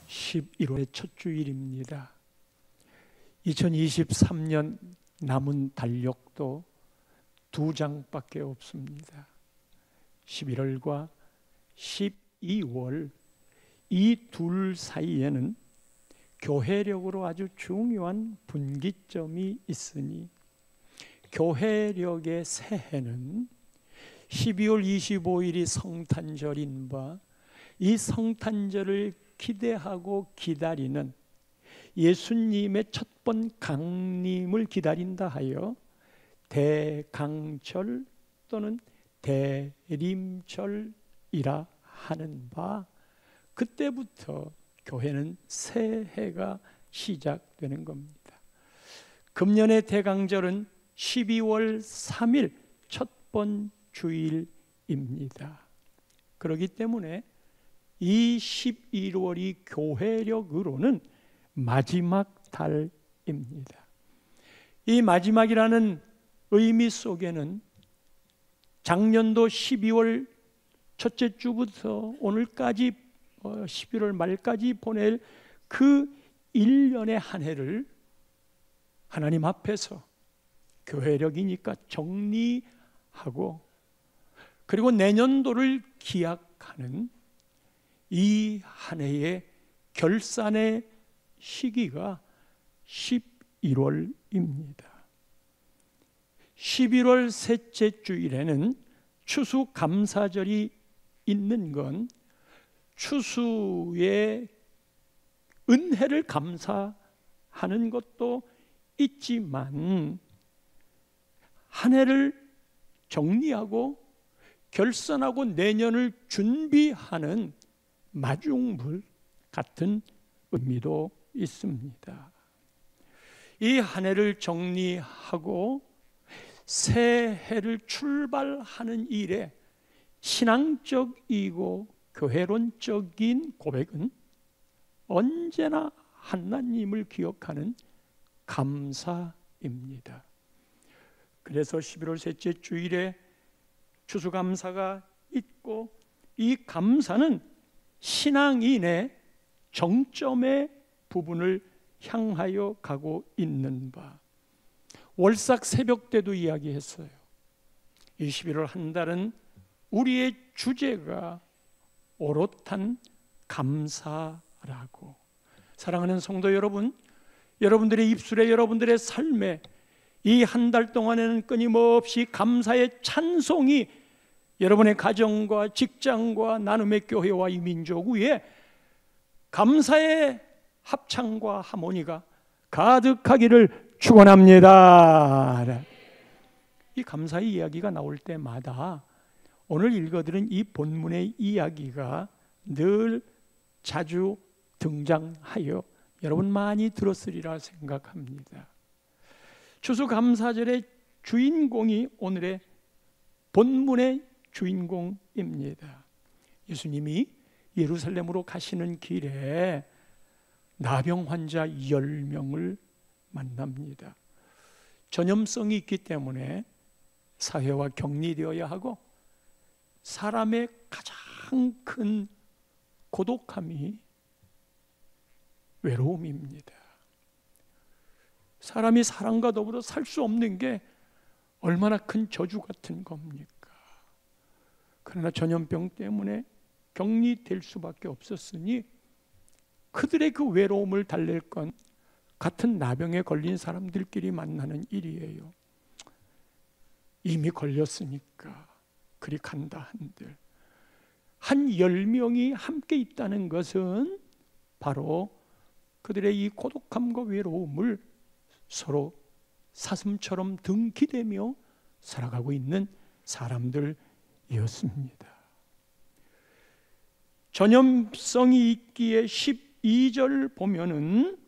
11월의 첫 주일입니다. 2023년 남은 달력도 2장밖에 없습니다. 11월과 12월 이 둘 사이에는 교회력으로 아주 중요한 분기점이 있으니 교회력의 새해는 12월 25일이 성탄절인 바 이 성탄절을 기대하고 기다리는 예수님의 첫 번 강림을 기다린다 하여 대강절 또는 대림절이라 하는 바, 그때부터 교회는 새해가 시작되는 겁니다. 금년의 대강절은 12월 3일 첫 번 주일입니다. 그렇기 때문에 이 11월이 교회력으로는 마지막 달입니다. 이 마지막이라는 의미 속에는 작년도 12월 첫째 주부터 오늘까지 11월 말까지 보낼 그 1년의 한 해를 하나님 앞에서 교회력이니까 정리하고, 그리고 내년도를 기약하는 이 한 해의 결산의 시기가 11월입니다. 11월 셋째 주일에는 추수감사절이 있는 건 추수의 은혜를 감사하는 것도 있지만 한 해를 정리하고 결산하고 내년을 준비하는 마중물 같은 의미도 있습니다. 이 한 해를 정리하고 새해를 출발하는 일에 신앙적이고 교회론적인 고백은 언제나 하나님을 기억하는 감사입니다. 그래서 11월 셋째 주일에 추수감사가 있고, 이 감사는 신앙인의 정점의 부분을 향하여 가고 있는 바, 월삭 새벽 때도 이야기했어요. 이 11월 한 달은 우리의 주제가 오롯한 감사라고. 사랑하는 성도 여러분, 여러분들의 입술에, 여러분들의 삶에 이 한 달 동안에는 끊임없이 감사의 찬송이 여러분의 가정과 직장과 나눔의 교회와 이 민족 위에 감사의 합창과 하모니가 가득하기를 축원합니다. 이 감사의 이야기가 나올 때마다 오늘 읽어드린 이 본문의 이야기가 늘 자주 등장하여 여러분 많이 들었으리라 생각합니다. 추수감사절의 주인공이 오늘의 본문의 주인공입니다. 예수님이 예루살렘으로 가시는 길에 나병 환자 10명을 만납니다. 전염성이 있기 때문에 사회와 격리되어야 하고, 사람의 가장 큰 고독함이 외로움입니다. 사람이 사람과 더불어 살 수 없는 게 얼마나 큰 저주 같은 겁니까? 그러나 전염병 때문에 격리될 수밖에 없었으니 그들의 그 외로움을 달랠 건 같은 나병에 걸린 사람들끼리 만나는 일이에요. 이미 걸렸으니까 그리 간다 한들, 한 10명이 함께 있다는 것은 바로 그들의 이 고독함과 외로움을 서로 사슴처럼 등기대며 살아가고 있는 사람들이었습니다. 전염성이 있기에 12절 보면은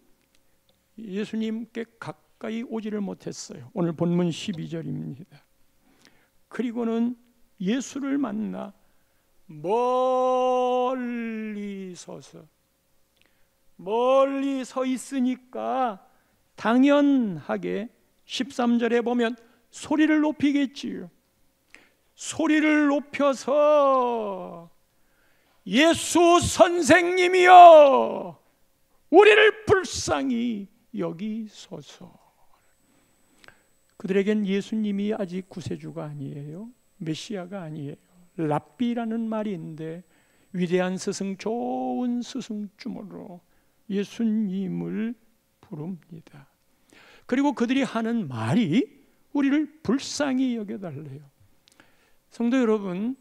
예수님께 가까이 오지를 못했어요. 오늘 본문 12절입니다. 그리고는 예수를 만나 멀리 서 있으니까 당연하게 13절에 보면 소리를 높이겠지요. 소리를 높여서 예수 선생님이여 우리를 불쌍히 여기소서. 그들에겐 예수님이 아직 구세주가 아니에요. 메시아가 아니에요. 랍비라는 말인데 위대한 스승, 좋은 스승쯤으로 예수님을 부릅니다. 그리고 그들이 하는 말이 우리를 불쌍히 여겨달래요. 성도 여러분,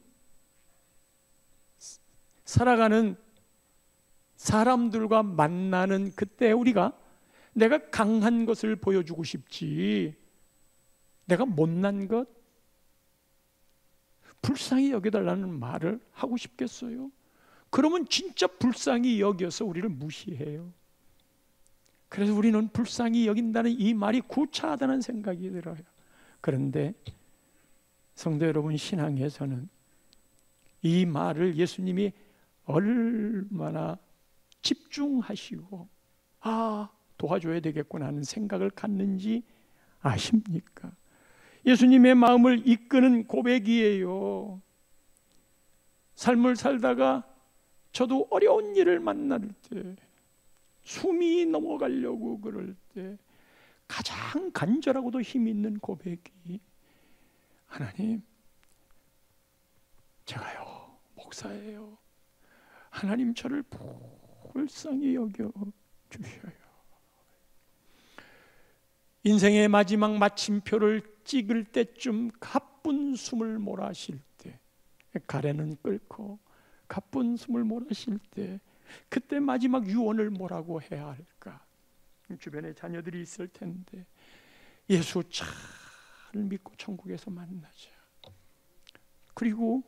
살아가는 사람들과 만나는 그때 우리가 내가 강한 것을 보여주고 싶지, 내가 못난 것, 불쌍히 여겨달라는 말을 하고 싶겠어요? 그러면 진짜 불쌍히 여겨서 우리를 무시해요. 그래서 우리는 불쌍히 여긴다는 이 말이 구차하다는 생각이 들어요. 그런데 성도 여러분, 신앙에서는 이 말을 예수님이 얼마나 집중하시고 도와줘야 되겠구나 하는 생각을 갖는지 아십니까? 예수님의 마음을 이끄는 고백이에요. 삶을 살다가 저도 어려운 일을 만날 때, 숨이 넘어가려고 그럴 때 가장 간절하고도 힘 있는 고백이, 하나님, 제가요 목사예요. 하나님 저를 불쌍히 여겨 주셔요. 인생의 마지막 마침표를 찍을 때쯤 가쁜 숨을 몰아쉴 때, 가래는 끓고 가쁜 숨을 몰아쉴 때, 그때 마지막 유언을 뭐라고 해야 할까? 주변에 자녀들이 있을 텐데, 예수 잘 믿고 천국에서 만나자. 그리고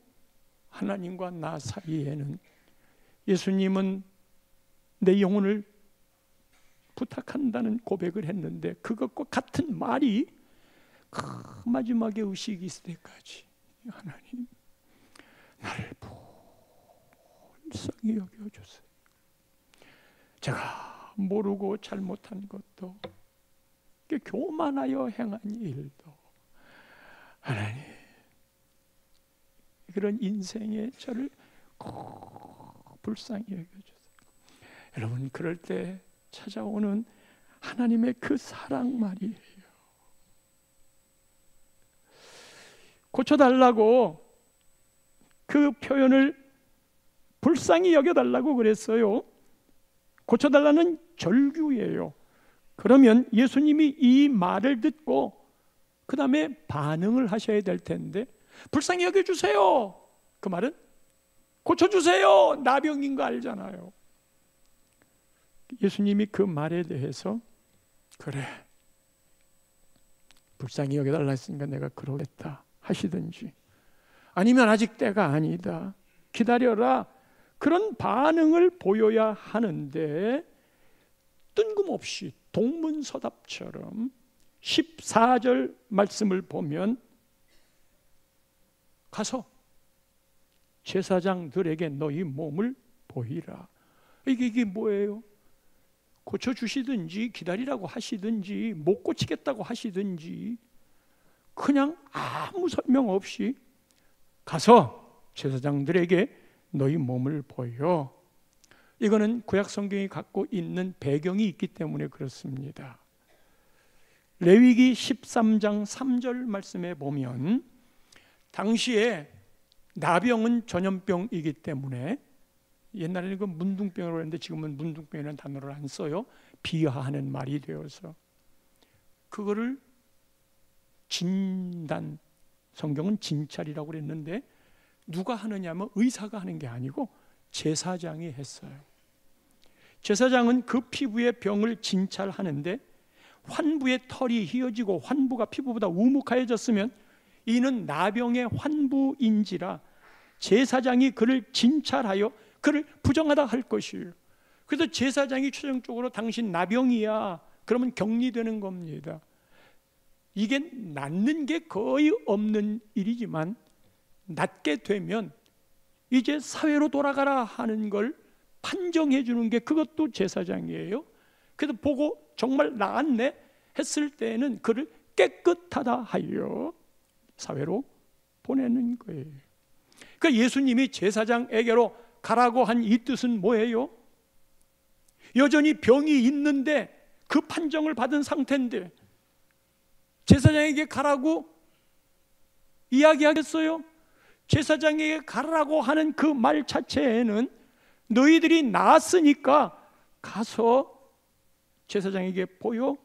하나님과 나 사이에는 예수님은 내 영혼을 부탁한다는 고백을 했는데, 그것과 같은 말이 그 마지막에 의식이 있을 때까지, 하나님 나를 불쌍히 여겨주세요. 제가 모르고 잘못한 것도, 교만하여 행한 일도, 하나님 그런 인생에 저를 불쌍히 여겨주세요. 여러분, 그럴 때 찾아오는 하나님의 그 사랑 말이에요. 고쳐달라고, 그 표현을 불쌍히 여겨달라고 그랬어요. 고쳐달라는 절규예요. 그러면 예수님이 이 말을 듣고 그 다음에 반응을 하셔야 될 텐데, 불쌍히 여겨주세요, 그 말은 고쳐주세요, 나병인 거 알잖아요. 예수님이 그 말에 대해서, 그래 불쌍히 여겨달라 했으니까 내가 그러겠다 하시든지, 아니면 아직 때가 아니다, 기다려라, 그런 반응을 보여야 하는데, 뜬금없이 동문서답처럼 14절 말씀을 보면, 가서 제사장들에게 너희 몸을 보이라. 이게 뭐예요? 고쳐주시든지 기다리라고 하시든지 못 고치겠다고 하시든지 그냥 아무 설명 없이 가서 제사장들에게 너희 몸을 보여. 이거는 구약 성경이 갖고 있는 배경이 있기 때문에 그렇습니다. 레위기 13장 3절 말씀에 보면, 당시에 나병은 전염병이기 때문에, 옛날에는 그 문둥병이라고 했는데 지금은 문둥병이라는 단어를 안 써요. 비하하는 말이 되어서 그거를 진단, 성경은 진찰이라고 그랬는데, 누가 하느냐면 의사가 하는 게 아니고 제사장이 했어요. 제사장은 그 피부의 병을 진찰하는데, 환부의 털이 휘어지고 환부가 피부보다 우묵하여졌으면 이는 나병의 환부인지라 제사장이 그를 진찰하여 그를 부정하다 할 것이에요. 그래서 제사장이 최종적으로 당신 나병이야, 그러면 격리되는 겁니다. 이게 낫는 게 거의 없는 일이지만, 낫게 되면 이제 사회로 돌아가라 하는 걸 판정해 주는 게 그것도 제사장이에요. 그래서 보고 정말 나았네 했을 때는 그를 깨끗하다 하여 사회로 보내는 거예요. 그러니까 예수님이 제사장에게로 가라고 한 이 뜻은 뭐예요? 여전히 병이 있는데 그 판정을 받은 상태인데 제사장에게 가라고 이야기하겠어요? 제사장에게 가라고 하는 그 말 자체에는 너희들이 나았으니까 가서 제사장에게 보여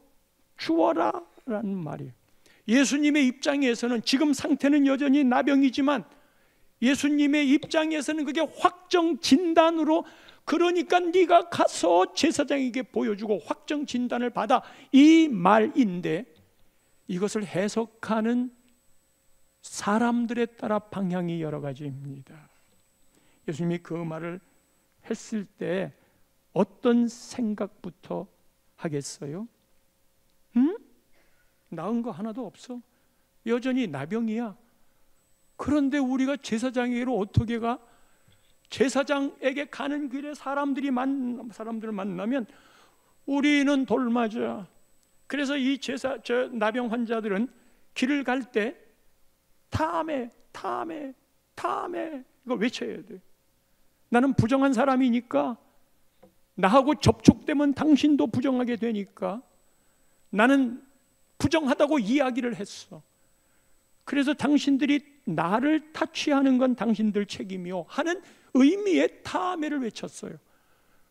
주어라 라는 말이에요. 예수님의 입장에서는 지금 상태는 여전히 나병이지만 예수님의 입장에서는 그게 확정 진단으로, 그러니까 네가 가서 제사장에게 보여주고 확정 진단을 받아, 이 말인데 이것을 해석하는 사람들에 따라 방향이 여러 가지입니다. 예수님이 그 말을 했을 때 어떤 생각부터 하겠어요? 나은 거 하나도 없어. 여전히 나병이야. 그런데 우리가 제사장에게로 어떻게 가? 제사장에게 가는 길에 사람들을 만나면 우리는 돌맞아. 그래서 이 나병 환자들은 길을 갈 때 탐해 이거 외쳐야 돼. 나는 부정한 사람이니까, 나하고 접촉되면 당신도 부정하게 되니까 나는 부정하다고 이야기를 했어. 그래서 당신들이 나를 타취하는 건 당신들 책임이요 하는 의미의 탐해를 외쳤어요.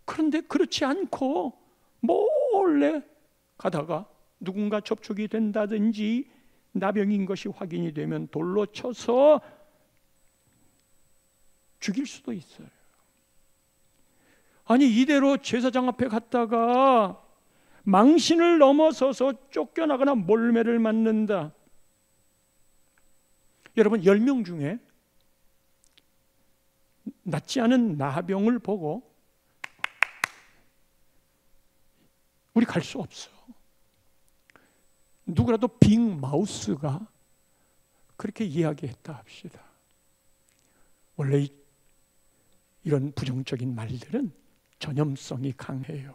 그런데 그렇지 않고 몰래 가다가 누군가 접촉이 된다든지 나병인 것이 확인이 되면 돌로 쳐서 죽일 수도 있어요. 아니, 이대로 제사장 앞에 갔다가 망신을 넘어서서 쫓겨나거나 몰매를 맞는다. 여러분, 10명 중에 낫지 않은 나병을 보고 우리 갈 수 없어. 누구라도 빅 마우스가 그렇게 이야기했다 합시다. 원래 이런 부정적인 말들은 전염성이 강해요.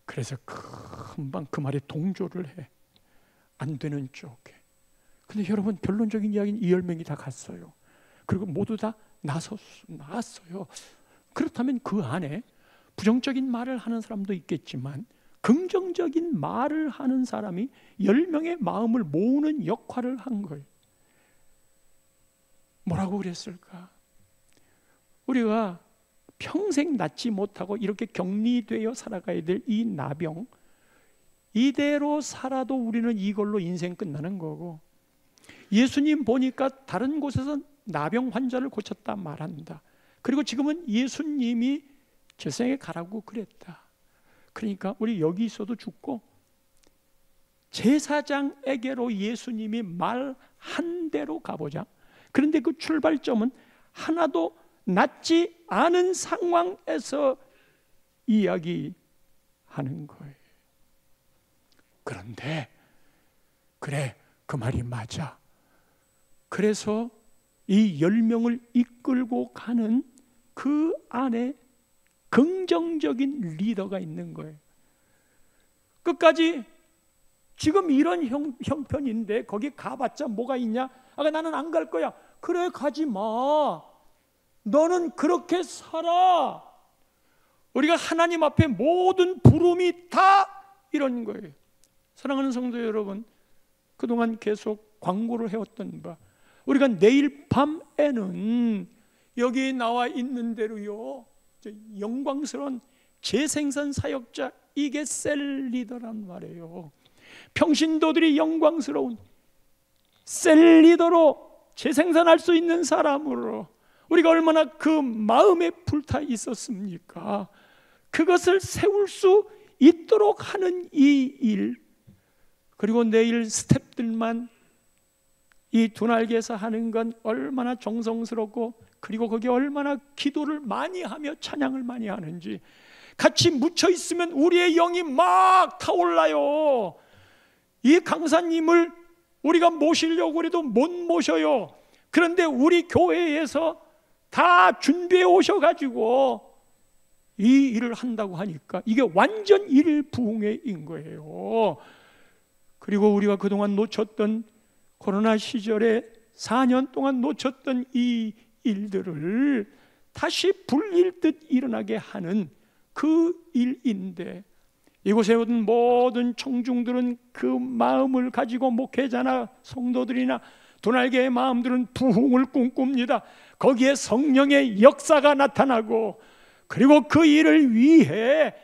그래서 금방 그 말에 동조를 해. 안 되는 쪽에. 근데 여러분, 결론적인 이야기는 이 10명이 다 갔어요. 그리고 모두 다 나았어요. 그렇다면 그 안에 부정적인 말을 하는 사람도 있겠지만 긍정적인 말을 하는 사람이 10명의 마음을 모으는 역할을 한 거예요. 뭐라고 그랬을까? 우리가 평생 낫지 못하고 이렇게 격리되어 살아가야 될 이 나병, 이대로 살아도 우리는 이걸로 인생 끝나는 거고, 예수님 보니까 다른 곳에서 나병 환자를 고쳤다 말한다. 그리고 지금은 예수님이 제사장에게 가라고 그랬다. 그러니까 우리 여기 있어도 죽고 제사장에게로 예수님이 말한 대로 가보자. 그런데 그 출발점은 하나도 낫지 않은 상황에서 이야기하는 거예요. 그런데 그래, 그 말이 맞아. 그래서 이 10명을 이끌고 가는 그 안에 긍정적인 리더가 있는 거예요. 끝까지 지금 이런 형편인데 거기 가봤자 뭐가 있냐? 나는 안 갈 거야. 그래, 가지 마. 너는 그렇게 살아. 우리가 하나님 앞에 모든 부름이 다 이런 거예요. 사랑하는 성도 여러분, 그동안 계속 광고를 해왔던 바, 우리가 내일 밤에는 여기 나와 있는 대로요, 영광스러운 재생산 사역자, 이게 셀 리더란 말이에요. 평신도들이 영광스러운 셀 리더로 재생산할 수 있는 사람으로 우리가 얼마나 그 마음에 불타 있었습니까? 그것을 세울 수 있도록 하는 이 일, 그리고 내일 스태프들만 이 두 날개에서 하는 건 얼마나 정성스럽고, 그리고 거기에 얼마나 기도를 많이 하며 찬양을 많이 하는지, 같이 묻혀 있으면 우리의 영이 막 타올라요. 이 강사님을 우리가 모시려고 해도 못 모셔요. 그런데 우리 교회에서 다 준비해 오셔가지고 이 일을 한다고 하니까 이게 완전 일부흥회인 거예요. 그리고 우리가 그동안 놓쳤던, 코로나 시절에 4년 동안 놓쳤던 이 일들을 다시 불일 듯 일어나게 하는 그 일인데 이곳에 오는 모든 청중들은 그 마음을 가지고 목회자나 성도들이나 도날개의 마음들은 부흥을 꿈꿉니다. 거기에 성령의 역사가 나타나고 그리고 그 일을 위해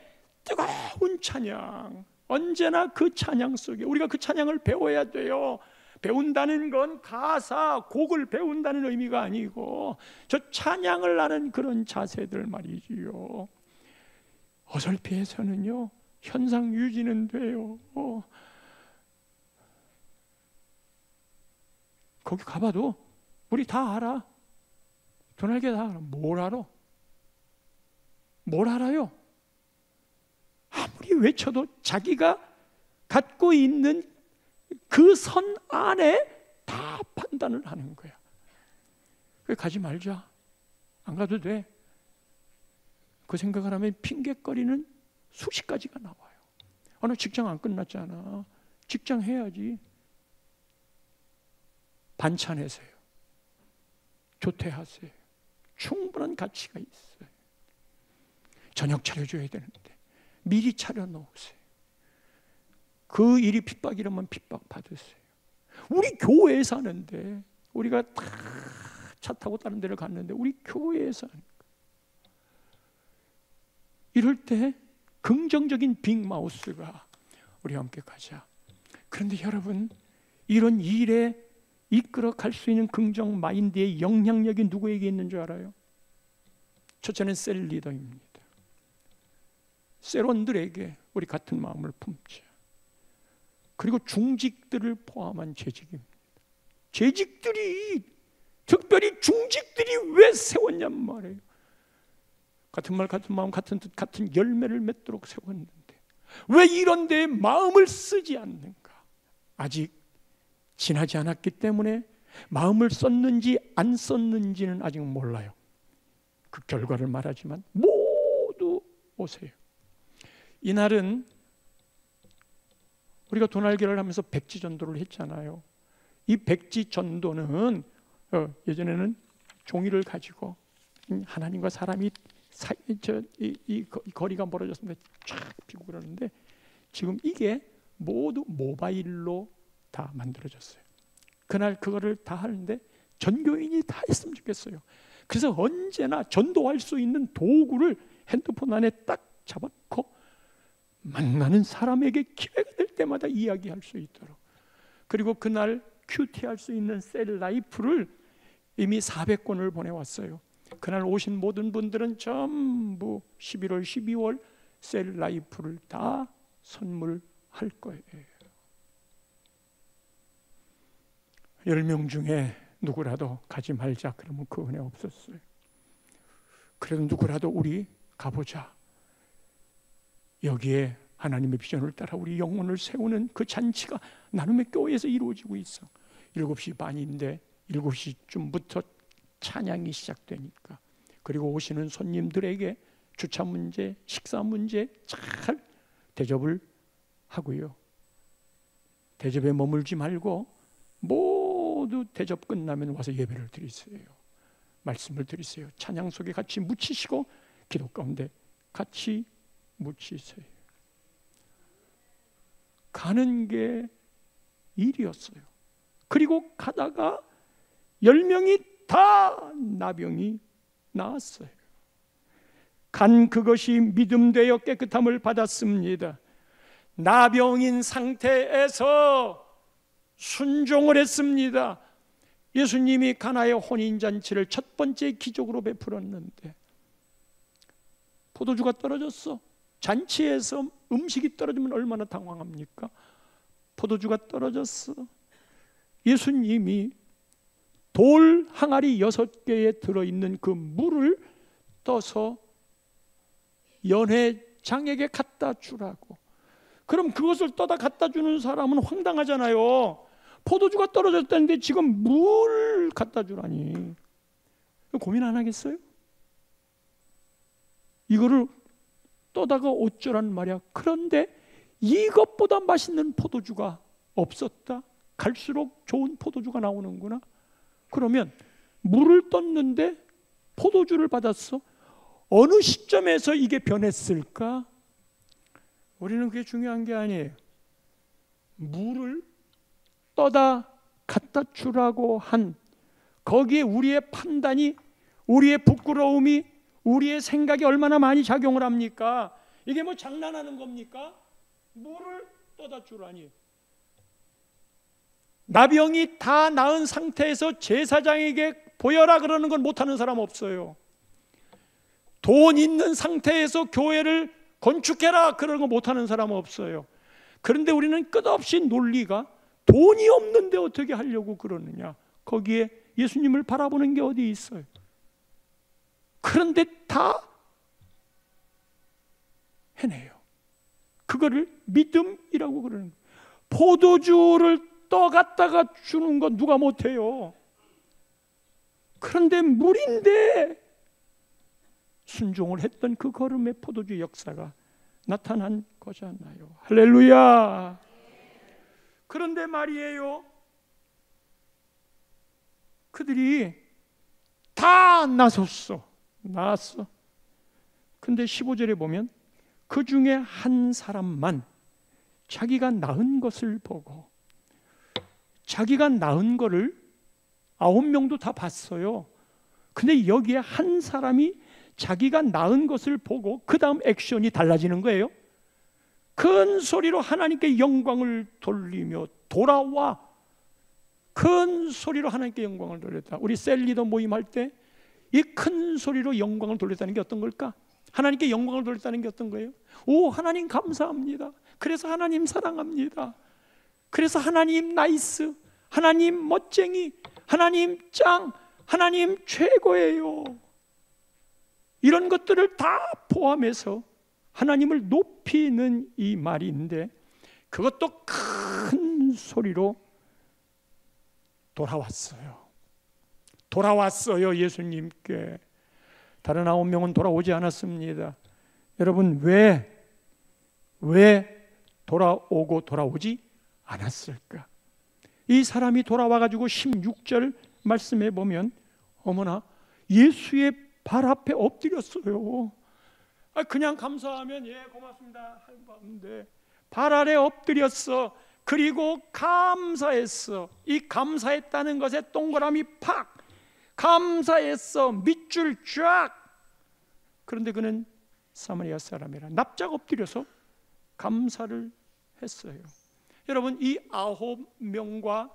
뜨거운 찬양, 언제나 그 찬양 속에 우리가 그 찬양을 배워야 돼요. 배운다는 건 가사, 곡을 배운다는 의미가 아니고 저 찬양을 하는 그런 자세들 말이지요. 어설피해서는요 현상 유지는 돼요. 거기 가봐도 우리 다 알아. 도날개 다 알아. 뭘 알아? 뭘 알아요? 아무리 외쳐도 자기가 갖고 있는 그 선 안에 다 판단을 하는 거야. 왜 가지 말자, 안 가도 돼, 그 생각을 하면 핑계거리는 수십 가지가 나와요. 너 직장 안 끝났잖아. 직장 해야지. 반찬하세요. 조퇴하세요. 충분한 가치가 있어요. 저녁 차려줘야 되는데 미리 차려놓으세요. 그 일이 핍박이라면 핍박 받으세요. 우리 교회에 사는데 우리가 다 차 타고 다른 데를 갔는데 우리 교회에 사는 거예요. 이럴 때 긍정적인 빅마우스가 우리와 함께 가자. 그런데 여러분, 이런 일에 이끌어 갈 수 있는 긍정 마인드의 영향력이 누구에게 있는 줄 알아요? 첫째는 셀 리더입니다. 셀원들에게 우리 같은 마음을 품자. 그리고 중직들을 포함한 재직입니다. 재직들이, 특별히 중직들이 왜 세웠냔 말이에요. 같은 말, 같은 마음, 같은 뜻, 같은 열매를 맺도록 세웠는데 왜 이런 데에 마음을 쓰지 않는가? 아직 지나지 않았기 때문에 마음을 썼는지 안 썼는지는 아직 몰라요. 그 결과를 말하지만 모두 오세요. 이날은 우리가 도날개를 하면서 백지전도를 했잖아요. 이 백지전도는 예전에는 종이를 가지고 하나님과 사람이 이 거리가 멀어졌습니다. 쫙 피고 그러는데 지금 이게 모두 모바일로 다 만들어졌어요. 그날 그거를 다 하는데 전교인이 다 했으면 좋겠어요. 그래서 언제나 전도할 수 있는 도구를 핸드폰 안에 딱 잡아놓고 만나는 사람에게 기회가 될 때마다 이야기할 수 있도록, 그리고 그날 큐티할 수 있는 셀 라이프를 이미 400권을 보내왔어요. 그날 오신 모든 분들은 전부 11월, 12월 셀 라이프를 다 선물할 거예요. 10명 중에 누구라도 가지 말자 그러면 그 은혜 없었어요. 그래도 누구라도 우리 가보자. 여기에 하나님의 비전을 따라 우리 영혼을 세우는 그 잔치가 나눔의 교회에서 이루어지고 있어. 7시 반인데 7시쯤부터 찬양이 시작되니까, 그리고 오시는 손님들에게 주차 문제, 식사 문제 잘 대접을 하고요. 대접에 머물지 말고 모두 대접 끝나면 와서 예배를 드리세요. 말씀을 드리세요. 찬양 속에 같이 묻히시고 기도 가운데 같이 묻히세요. 가는 게 일이었어요. 그리고 가다가 10명이 다 나병이 나았어요. 간 그것이 믿음되어 깨끗함을 받았습니다. 나병인 상태에서 순종을 했습니다. 예수님이 가나의 혼인잔치를 첫 번째 기적으로 베풀었는데 포도주가 떨어졌어. 잔치에서 음식이 떨어지면 얼마나 당황합니까? 포도주가 떨어졌어. 예수님이 돌 항아리 6개에 들어있는 그 물을 떠서 연회장에게 갖다 주라고. 그럼 그것을 떠다 갖다 주는 사람은 황당하잖아요. 포도주가 떨어졌다는데 지금 물 갖다 주라니. 고민 안 하겠어요? 이거를 떠다가 어쩌란 말이야. 그런데 이것보다 맛있는 포도주가 없었다. 갈수록 좋은 포도주가 나오는구나. 그러면 물을 떴는데 포도주를 받았어. 어느 시점에서 이게 변했을까? 우리는 그게 중요한 게 아니에요. 물을 떠다 갖다 주라고 한 거기에 우리의 판단이, 우리의 부끄러움이, 우리의 생각이 얼마나 많이 작용을 합니까? 이게 뭐 장난하는 겁니까? 물을 떠다 주라니. 나병이 다 나은 상태에서 제사장에게 보여라 그러는 건 못하는 사람 없어요. 돈 있는 상태에서 교회를 건축해라 그러는 거 못하는 사람 없어요. 그런데 우리는 끝없이 논리가 돈이 없는데 어떻게 하려고 그러느냐. 거기에 예수님을 바라보는 게 어디 있어요. 그런데 다 해내요. 그거를 믿음이라고 그러는 거예요. 포도주를 떠갖다가 주는 건 누가 못해요. 그런데 물인데 순종을 했던 그 걸음의 포도주 역사가 나타난 거잖아요. 할렐루야. 그런데 말이에요, 그들이 다 나섰어. 근데 15절에 보면 그 중에 한 사람만 자기가 낳은 것을 보고, 자기가 낳은 거를 9명도 다 봤어요. 근데 여기에 한 사람이 자기가 낳은 것을 보고 그 다음 액션이 달라지는 거예요. 큰 소리로 하나님께 영광을 돌리며 돌아와. 큰 소리로 하나님께 영광을 돌렸다. 우리 셀리더 모임할 때 이 큰 소리로 영광을 돌렸다는 게 어떤 걸까? 하나님께 영광을 돌렸다는 게 어떤 거예요? 오, 하나님 감사합니다. 그래서 하나님 사랑합니다. 그래서 하나님 나이스, 하나님 멋쟁이, 하나님 짱, 하나님 최고예요. 이런 것들을 다 포함해서 하나님을 높이는 이 말인데, 그것도 큰 소리로 돌아왔어요. 예수님께. 다른 9명은 돌아오지 않았습니다. 여러분, 왜 돌아오지 않았을까? 이 사람이 돌아와가지고 16절 말씀해 보면, 어머나, 예수의 발 앞에 엎드렸어요. 그냥 감사하면 예 고맙습니다 하는데 발 아래 엎드렸어. 그리고 감사했어. 이 감사했다는 것에 동그라미 팍. 감사했어. 밑줄 쫙. 그런데 그는 사마리아 사람이라 납작 엎드려서 감사를 했어요. 여러분, 이 9명과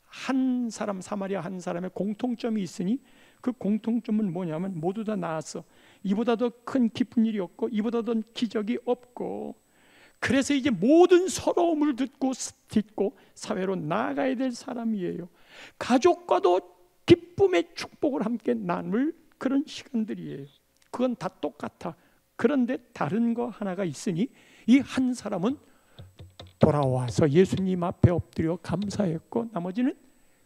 한 사람, 사마리아 한 사람의 공통점이 있으니 그 공통점은 뭐냐면 모두 다 나았어. 이보다 더 큰 기쁜 일이 없고 이보다 더 기적이 없고, 그래서 이제 모든 서러움을 딛고 사회로 나아가야 될 사람이에요. 가족과도 기쁨의 축복을 함께 나눌 그런 시간들이에요. 그건 다 똑같아. 그런데 다른 거 하나가 있으니 이 한 사람은 돌아와서 예수님 앞에 엎드려 감사했고 나머지는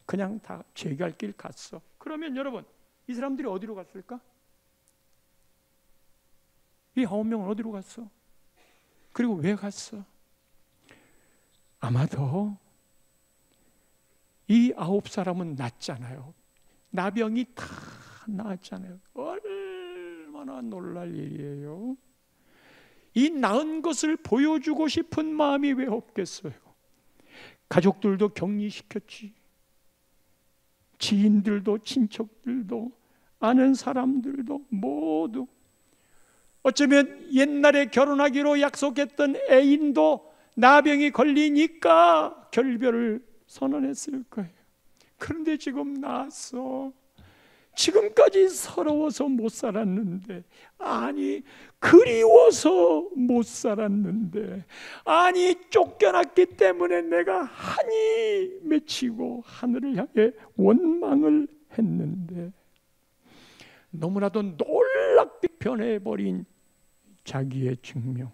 그냥 다 제갈 길 갔어. 그러면 여러분, 이 사람들이 어디로 갔을까? 이 9명은 어디로 갔어? 그리고 왜 갔어? 아마도 이 9사람은 낫잖아요. 나병이 다 나았잖아요. 얼마나 놀랄 일이에요. 이 나은 것을 보여주고 싶은 마음이 왜 없겠어요? 가족들도 격리시켰지. 지인들도, 친척들도, 아는 사람들도 모두. 어쩌면 옛날에 결혼하기로 약속했던 애인도 나병이 걸리니까 결별을 선언했을 거예요. 그런데 지금 나았어. 지금까지 서러워서 못 살았는데, 아니 그리워서 못 살았는데, 아니 쫓겨났기 때문에 내가 한이 맺히고 하늘을 향해 원망을 했는데, 너무나도 놀랍게 변해버린 자기의 증명.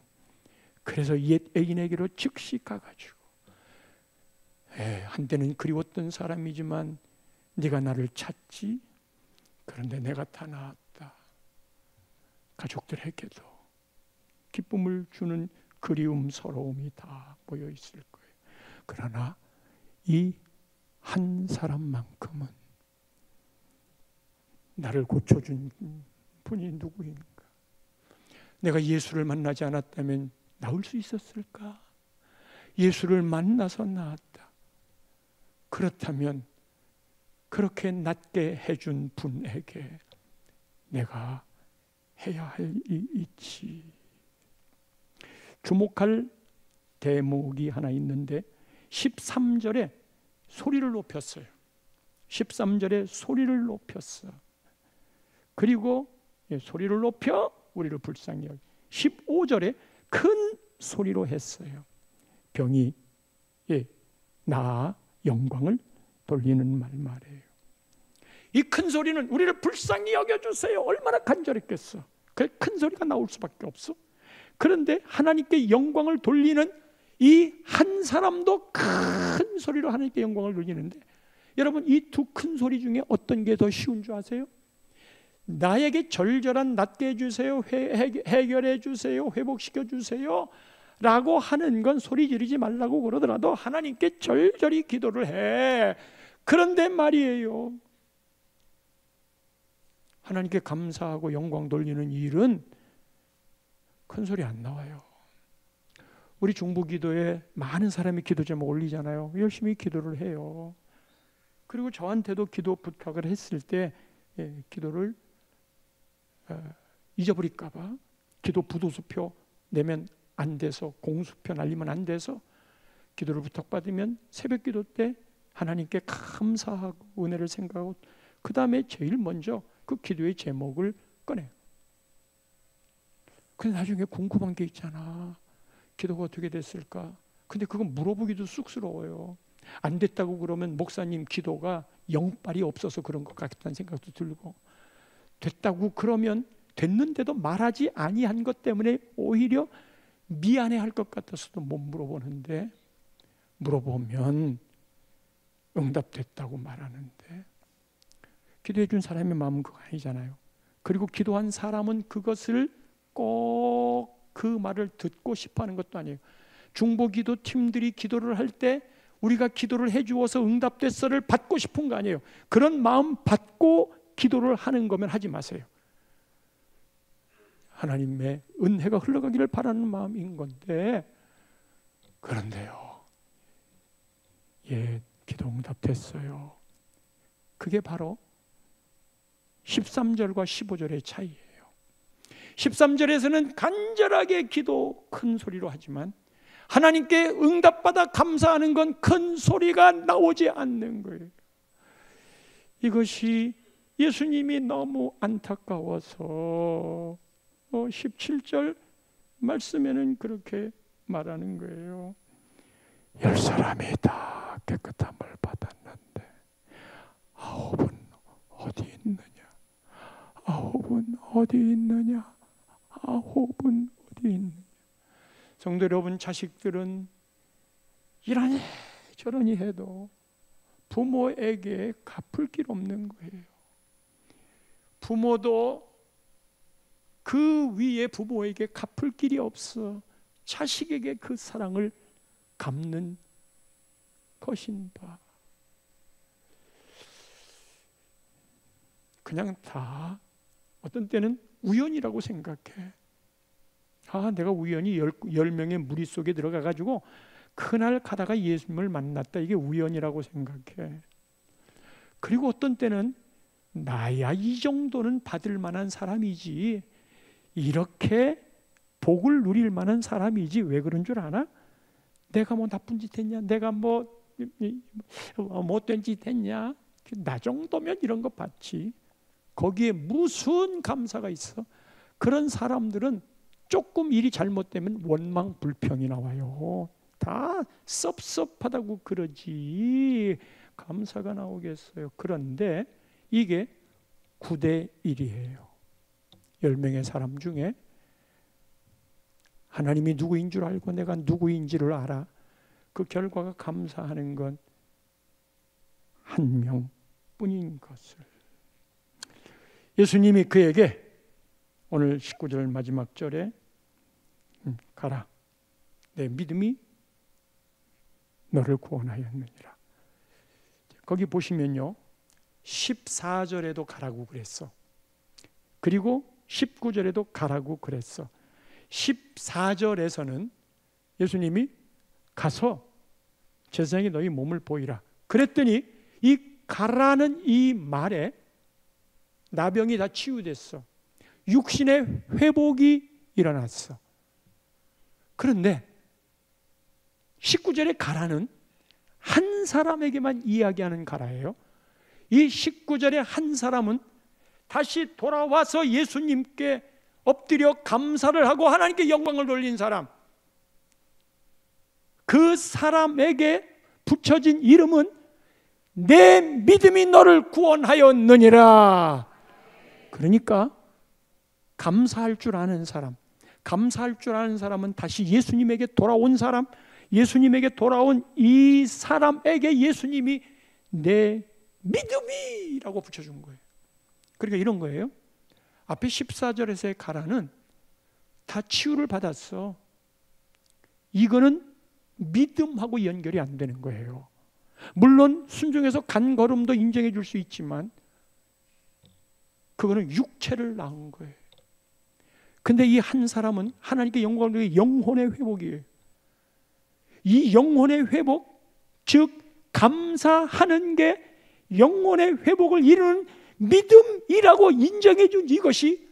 그래서 옛 애인에게로 즉시 가가지고, 한때는 그리웠던 사람이지만 네가 나를 찾지? 그런데 내가 다 나았다. 가족들에게도 기쁨을 주는 그리움, 서러움이 다 모여 있을 거예요. 그러나 이 한 사람만큼은 나를 고쳐준 분이 누구인가? 내가 예수를 만나지 않았다면 나올 수 있었을까? 예수를 만나서 나았다. 그렇다면 그렇게 낫게 해준 분에게 내가 해야 할 일이 있지. 주목할 대목이 하나 있는데 13절에 소리를 높였어요. 13절에 소리를 높였어. 그리고 소리를 높여 우리를 불쌍히 여기. 15절에 큰 소리로 했어요. 병이 나아 영광을 돌리는 말이에요. 이 큰 소리는 우리를 불쌍히 여겨주세요. 얼마나 간절했겠어. 그 큰 소리가 나올 수밖에 없어. 그런데 하나님께 영광을 돌리는 이 한 사람도 큰 소리로 하나님께 영광을 돌리는데, 여러분 이 두 큰 소리 중에 어떤 게 더 쉬운 줄 아세요? 나에게 절절한 낫게 해주세요, 해결해 주세요, 회복시켜 주세요 라고 하는 건 소리 지르지 말라고 그러더라도 하나님께 절절히 기도를 해. 그런데 말이에요, 하나님께 감사하고 영광 돌리는 일은 큰 소리 안 나와요. 우리 중보기도에 많은 사람이 기도 제목 올리잖아요. 열심히 기도를 해요. 그리고 저한테도 기도 부탁을 했을 때 기도를 잊어버릴까 봐 기도 부도수표 내면 안 돼서, 공수표 날리면 안 돼서 기도를 부탁받으면 새벽 기도 때 하나님께 감사하고 은혜를 생각하고 그 다음에 제일 먼저 그 기도의 제목을 꺼내요. 근데 나중에 궁금한 게 있잖아. 기도가 어떻게 됐을까? 근데 그건 물어보기도 쑥스러워요. 안 됐다고 그러면 목사님 기도가 영빨이 없어서 그런 것 같다는 생각도 들고, 됐다고 그러면 됐는데도 말하지 아니한 것 때문에 오히려 미안해할 것 같아서도 못 물어보는데, 물어보면 응답됐다고 말하는데 기도해 준 사람의 마음은 그거 아니잖아요. 그리고 기도한 사람은 그것을 꼭 그 말을 듣고 싶어하는 것도 아니에요. 중보기도 팀들이 기도를 할 때 우리가 기도를 해주어서 응답됐어를 받고 싶은 거 아니에요. 그런 마음 받고 기도를 하는 거면 하지 마세요. 하나님의 은혜가 흘러가기를 바라는 마음인 건데, 그런데요, 기도 응답됐어요. 그게 바로 13절과 15절의 차이예요. 13절에서는 간절하게 기도 큰 소리로 하지만 하나님께 응답받아 감사하는 건 큰 소리가 나오지 않는 거예요. 이것이 예수님이 너무 안타까워서 17절 말씀에는 그렇게 말하는 거예요. 10사람이 다 깨끗함을 받았는데 9은 어디 있느냐? 9은 어디 있느냐? 9은 어디 있느냐? 성도 여러분, 자식들은 이러니 저러니 해도 부모에게 갚을 길 없는 거예요. 부모도 그 위에 부모에게 갚을 길이 없어 자식에게 그 사랑을 갚는 것인가. 그냥 다 어떤 때는 우연이라고 생각해. 내가 우연히 10명의 무리 속에 들어가가지고 그날 가다가 예수님을 만났다, 이게 우연이라고 생각해. 그리고 어떤 때는 나야 이 정도는 받을 만한 사람이지, 이렇게 복을 누릴 만한 사람이지, 왜 그런 줄 아나? 내가 뭐 나쁜 짓 했냐? 내가 뭐 못된 짓 했냐? 나 정도면 이런 거 받지. 거기에 무슨 감사가 있어? 그런 사람들은 조금 일이 잘못되면 원망 불평이 나와요. 다 섭섭하다고 그러지 감사가 나오겠어요. 그런데 이게 9대 1이에요. 10명의 사람 중에 하나님이 누구인 줄 알고 내가 누구인지를 알아. 그 결과가 감사하는 건 한 명뿐인 것을. 예수님이 그에게 오늘 19절 마지막 절에 가라, 내 믿음이 너를 구원하였느니라. 거기 보시면요, 14절에도 가라고 그랬어. 그리고 19절에도 가라고 그랬어. 14절에서는 예수님이 가서 제사장에게 너희 몸을 보이라. 그랬더니 이 가라는 이 말에 나병이 다 치유됐어. 육신의 회복이 일어났어. 그런데 19절의 가라는 한 사람에게만 이야기하는 가라예요. 이 19절의 한 사람은 다시 돌아와서 예수님께 엎드려 감사를 하고 하나님께 영광을 돌린 사람, 그 사람에게 붙여진 이름은 내 믿음이 너를 구원하였느니라. 그러니까 감사할 줄 아는 사람, 감사할 줄 아는 사람은 다시 예수님에게 돌아온 사람, 예수님에게 돌아온 이 사람에게 예수님이 내 믿음이라고 붙여준 거예요. 그러니까 이런 거예요. 앞에 14절에서의 가라는 다 치유를 받았어. 이거는 믿음하고 연결이 안 되는 거예요. 물론 순종해서 간 걸음도 인정해 줄 수 있지만 그거는 육체를 낳은 거예요. 근데 이 한 사람은 하나님께 영광을 드리는 영혼의 회복이에요. 이 영혼의 회복, 즉 감사하는 게 영혼의 회복을 이루는 믿음이라고 인정해 준 이것이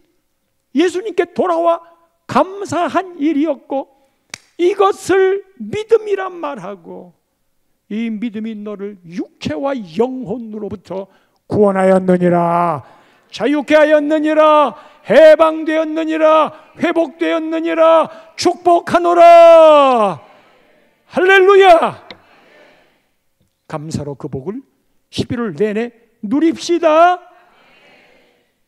예수님께 돌아와 감사한 일이었고, 이것을 믿음이란 말하고, 이 믿음이 너를 육체와 영혼으로부터 구원하였느니라, 자유케 하였느니라, 해방되었느니라, 회복되었느니라, 축복하노라. 할렐루야. 감사로 그 복을 11월 내내 누립시다.